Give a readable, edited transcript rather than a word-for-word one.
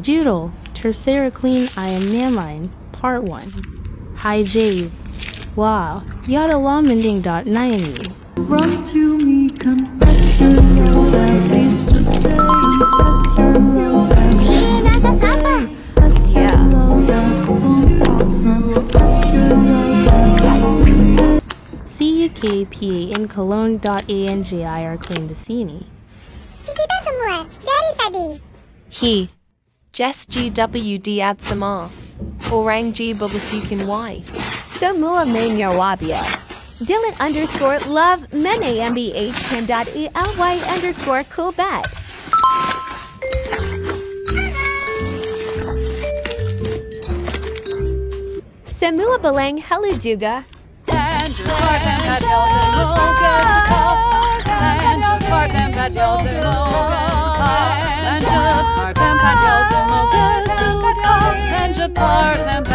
Judo, tercera queen namin, part 1. Hi Jays. Wow, yada lamenting dot naimi. Run to me, confess your love, at least just say confess your love. Confess your love, that won't hold some. Confess your love, CUKPA in Cologne.ANJI Claim Decini. Kita semua dari tadi. He, Jess GWD at Sama, Orang G Babusukin Y. Semua menyawabia. Dylan underscore love mene mbh ken.ely underscore coolbet. Semua beleng helu juga. Part and